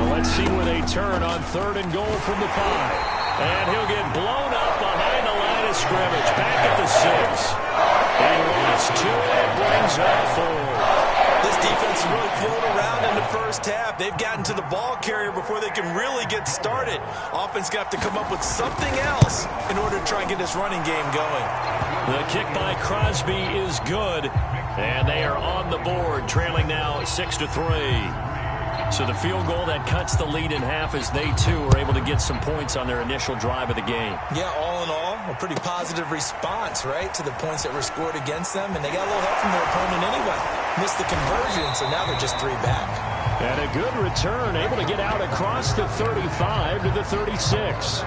Well, let's see where they turn on 3rd and goal from the 5. And he'll get blown up behind the line of scrimmage. Back at the 6. He lost 2, and it brings up 4. This defense has really flown around in the first half. They've gotten to the ball carrier before they can really get started. Offense going to have to come up with something else in order to try and get this running game going. The kick by Crosby is good, and they are on the board, trailing now 6-3. So the field goal that cuts the lead in half as they, too, are able to get some points on their initial drive of the game. Yeah, all in all, a pretty positive response, right, to the points that were scored against them. And they got a little help from their opponent anyway. Missed the conversion, so now they're just 3 back. And a good return, able to get out across the 35 to the 36.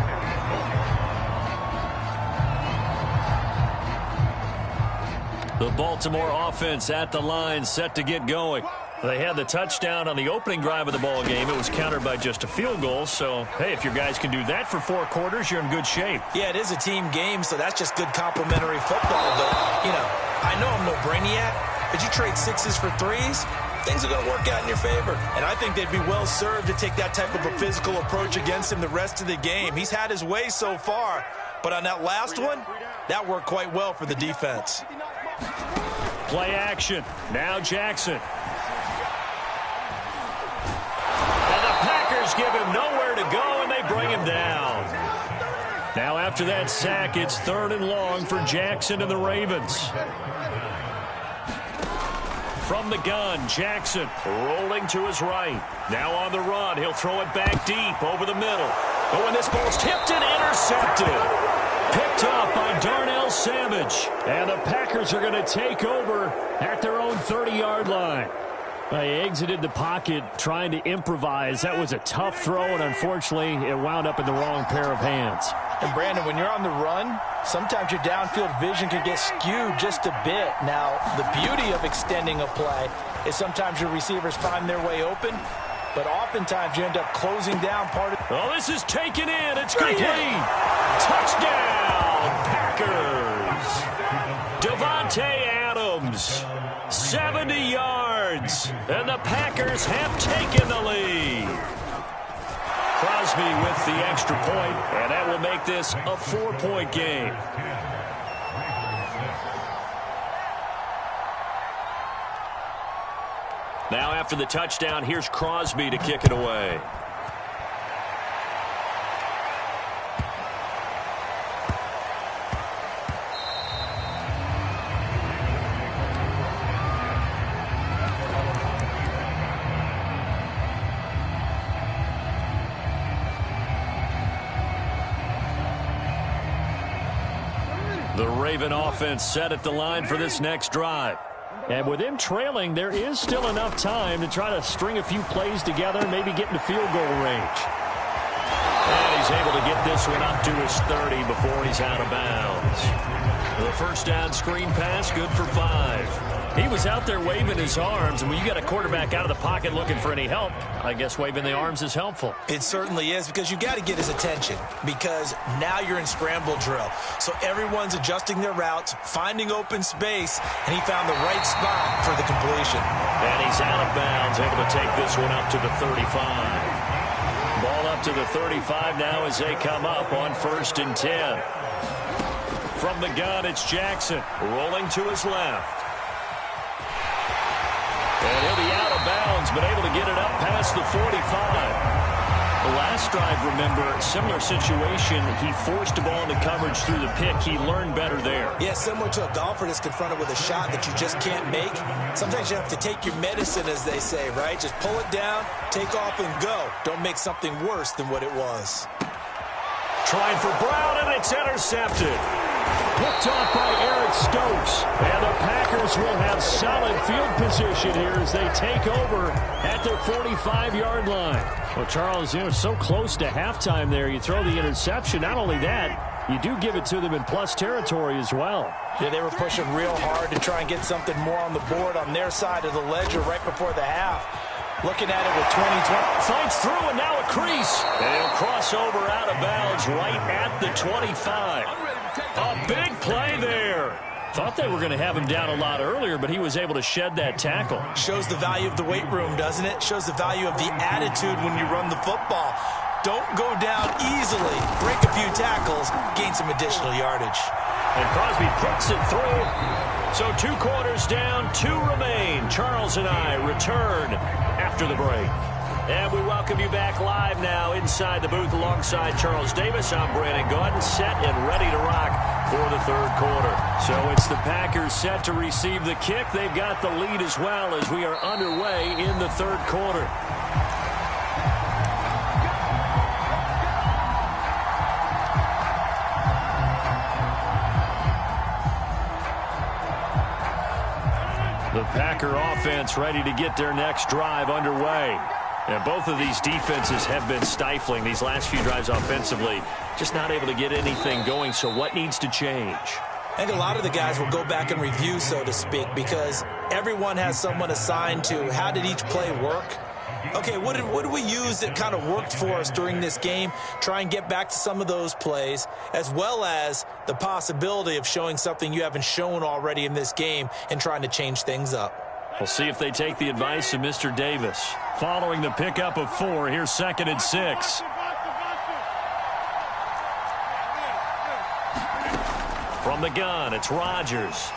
The Baltimore offense at the line, set to get going. They had the touchdown on the opening drive of the ball game. It was countered by just a field goal. So, hey, if your guys can do that for 4 quarters, you're in good shape. Yeah, it is a team game, so that's just good complimentary football. But, you know, I know I'm no brainiac, but you trade 6s for 3s, things are going to work out in your favor. And I think they'd be well served to take that type of a physical approach against him the rest of the game. He's had his way so far, but on that last one, that worked quite well for the defense. Play action. Now Jackson. Give him nowhere to go, and they bring him down. Now after that sack, it's 3rd and long for Jackson and the Ravens. From the gun, Jackson rolling to his right. Now on the run, he'll throw it back deep over the middle. Oh, and this ball's tipped and intercepted. Picked up by Darnell Savage. And the Packers are going to take over at their own 30-yard line. They exited the pocket trying to improvise. That was a tough throw, and unfortunately, it wound up in the wrong pair of hands. And, Brandon, when you're on the run, sometimes your downfield vision can get skewed just a bit. Now, the beauty of extending a play is sometimes your receivers find their way open, but oftentimes you end up closing down part of... Oh, this is taken in. It's complete. Touchdown, Packers. Devontae Adams, 70 yards, and the Packers have taken the lead. Crosby with the extra point, and that will make this a 4-point game. Now after the touchdown, here's Crosby to kick it away. The Raven offense set at the line for this next drive. And with him trailing, there is still enough time to try to string a few plays together and maybe get into field goal range. And he's able to get this one up to his 30 before he's out of bounds. The first down screen pass, good for 5. He was out there waving his arms, and when you got a quarterback out of the pocket looking for any help, I guess waving the arms is helpful. It certainly is, because you got to get his attention, because now you're in scramble drill. So everyone's adjusting their routes, finding open space, and he found the right spot for the completion. And he's out of bounds, able to take this one up to the 35. Ball up to the 35 now as they come up on 1st and 10. From the gun, it's Jackson rolling to his left. And he'll be out of bounds, but able to get it up past the 45. The last drive, remember, similar situation. He forced the ball into coverage through the pick. He learned better there. Yeah, similar to a golfer that's confronted with a shot that you just can't make. Sometimes you have to take your medicine, as they say, right? Just pull it down, take off, and go. Don't make something worse than what it was. Trying for Brown, and it's intercepted. Picked off by Eric Stokes. And the Packers will have solid field position here as they take over at their 45-yard line. Well, Charles, you know, so close to halftime there. You throw the interception. Not only that, you do give it to them in plus territory as well. Yeah, they were pushing real hard to try and get something more on the board on their side of the ledger right before the half. Looking at it with 20-20. Fights through, and now a crease. And he'll cross over out of bounds right at the 25. A big play there. Thought they were going to have him down a lot earlier, but he was able to shed that tackle. Shows the value of the weight room, doesn't it? Shows the value of the attitude when you run the football. Don't go down easily. Break a few tackles, gain some additional yardage. And Crosby puts it through. So 2 quarters down, 2 remain. Charles and I return after the break. And we welcome you back live now inside the booth alongside Charles Davis. I'm Brandon Gaudin, set and ready to rock for the 3rd quarter. So it's the Packers set to receive the kick. They've got the lead as well as we are underway in the 3rd quarter. The Packer offense ready to get their next drive underway. And both of these defenses have been stifling these last few drives offensively. Just not able to get anything going, so what needs to change? I think a lot of the guys will go back and review, so to speak, because everyone has someone assigned to how did each play work. Okay, what did we use that kind of worked for us during this game? Try and get back to some of those plays, as well as the possibility of showing something you haven't shown already in this game and trying to change things up. We'll see if they take the advice of Mr. Davis. Following the pickup of 4, here's 2nd and 6. From the gun, it's Rodgers.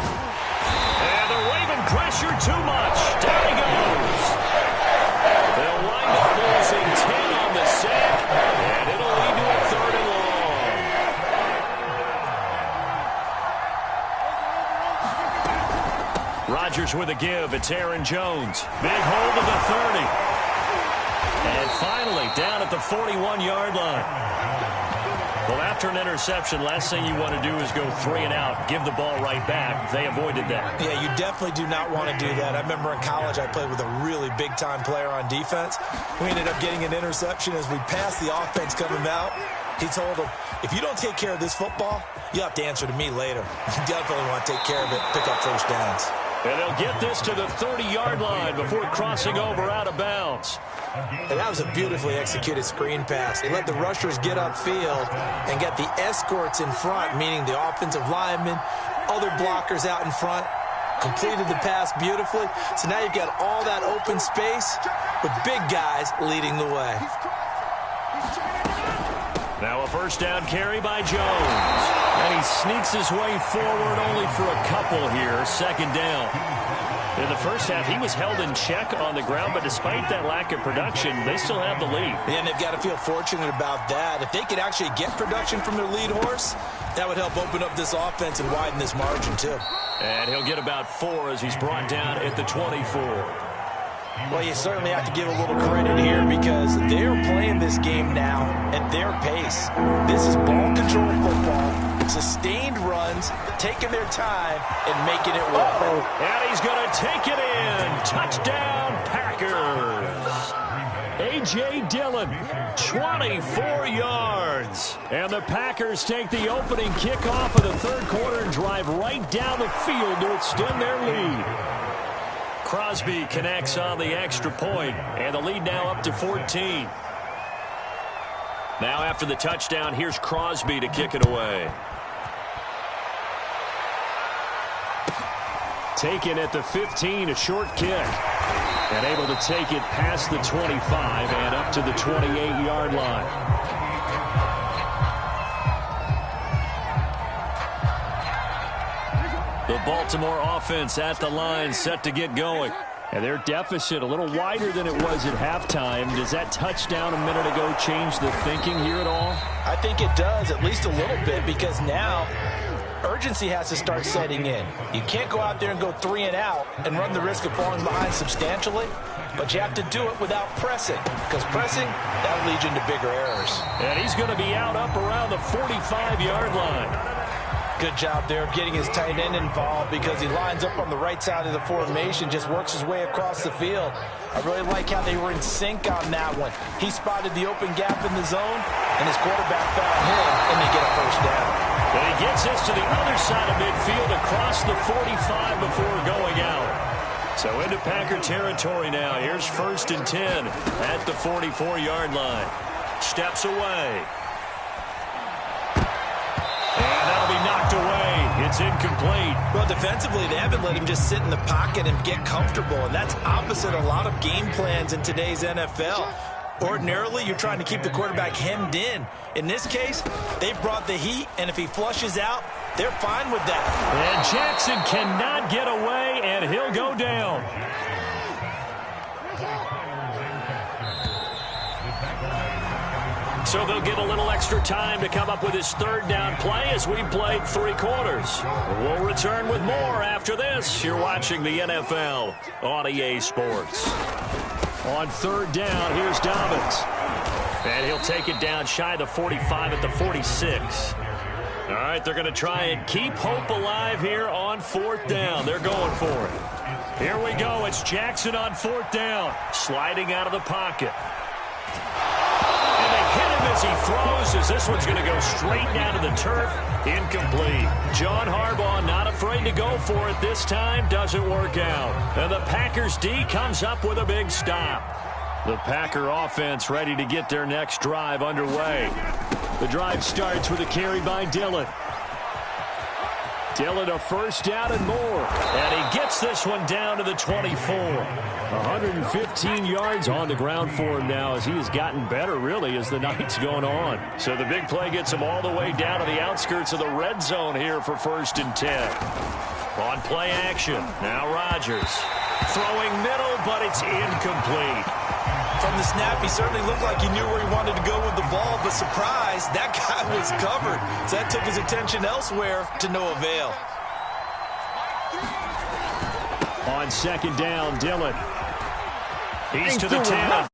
And they're waving pressure too much. Down he goes. They'll wind up losing 10 on the sack, and it'll lead to a 3rd and long. Rodgers with a give. It's Aaron Jones. Big hold of the 30. And finally down at the 41-yard line. Well, after an interception, last thing you want to do is go 3 and out, give the ball right back. They avoided that. Yeah, you definitely do not want to do that. I remember in college I played with a really big-time player on defense. We ended up getting an interception as we passed the offense coming out. He told him, if you don't take care of this football, you'll have to answer to me later. You definitely want to take care of it, pick up first downs. And they'll get this to the 30-yard line before crossing over out of bounds. And that was a beautifully executed screen pass. They let the rushers get upfield and get the escorts in front, meaning the offensive linemen, other blockers out in front, completed the pass beautifully. So now you've got all that open space with big guys leading the way. Now a first down carry by Jones. And he sneaks his way forward only for a couple here. Second down. In the first half, he was held in check on the ground, but despite that lack of production, they still have the lead. And they've got to feel fortunate about that. If they could actually get production from their lead horse, that would help open up this offense and widen this margin too. And he'll get about 4 as he's brought down at the 24. Well, you certainly have to give a little credit here because they're playing this game now at their pace. This is ball control football, sustained runs, taking their time and making it work. And he's going to take it in. Touchdown, Packers. A.J. Dillon, 24 yards. And the Packers take the opening kickoff of the third quarter and drive right down the field to extend their lead. Crosby connects on the extra point, and the lead now up to 14. Now after the touchdown, here's Crosby to kick it away. Taken at the 15, a short kick. And able to take it past the 25 and up to the 28-yard line. The Baltimore offense at the line, set to get going. And their deficit a little wider than it was at halftime. Does that touchdown a minute ago change the thinking here at all? I think it does, at least a little bit, because now urgency has to start setting in. You can't go out there and go 3 and out and run the risk of falling behind substantially, but you have to do it without pressing, because pressing, that'll lead you into bigger errors. And he's going to be out up around the 45-yard line. Good job there of getting his tight end involved because he lines up on the right side of the formation, just works his way across the field. I really like how they were in sync on that one. He spotted the open gap in the zone, and his quarterback found him, and they get a first down. And he gets us to the other side of midfield across the 45 before going out. So into Packer territory now. Here's 1st and 10 at the 44-yard line. Steps away. And that'll be knocked away. It's incomplete. Well, defensively, they haven't let him just sit in the pocket and get comfortable, and that's opposite a lot of game plans in today's NFL. Ordinarily, you're trying to keep the quarterback hemmed in. In this case, they brought the heat, and if he flushes out, they're fine with that. And Jackson cannot get away, and he'll go down. So they'll get a little extra time to come up with his 3rd down play as we played 3 quarters. We'll return with more after this. You're watching the NFL on EA Sports. On 3rd down, here's Dobbins. And he'll take it down shy of the 45 at the 46. All right, they're going to try and keep hope alive here on 4th down. They're going for it. Here we go. It's Jackson on 4th down. Sliding out of the pocket. Hit him as he throws, as this one's going to go straight down to the turf. Incomplete. John Harbaugh not afraid to go for it this time. Doesn't work out. And the Packers D comes up with a big stop. The Packer offense ready to get their next drive underway. The drive starts with a carry by Dillon. Dillon a first down and more. And he gets this one down to the 24. 115 yards on the ground for him now as he has gotten better, really, as the night's going on. So the big play gets him all the way down to the outskirts of the red zone here for 1st and 10. On play action, now Rodgers. Throwing middle, but it's incomplete. From the snap, he certainly looked like he knew where he wanted to go with the ball, but surprise, that guy was covered. So that took his attention elsewhere to no avail. On 2nd down, Dillon. He's to the 10.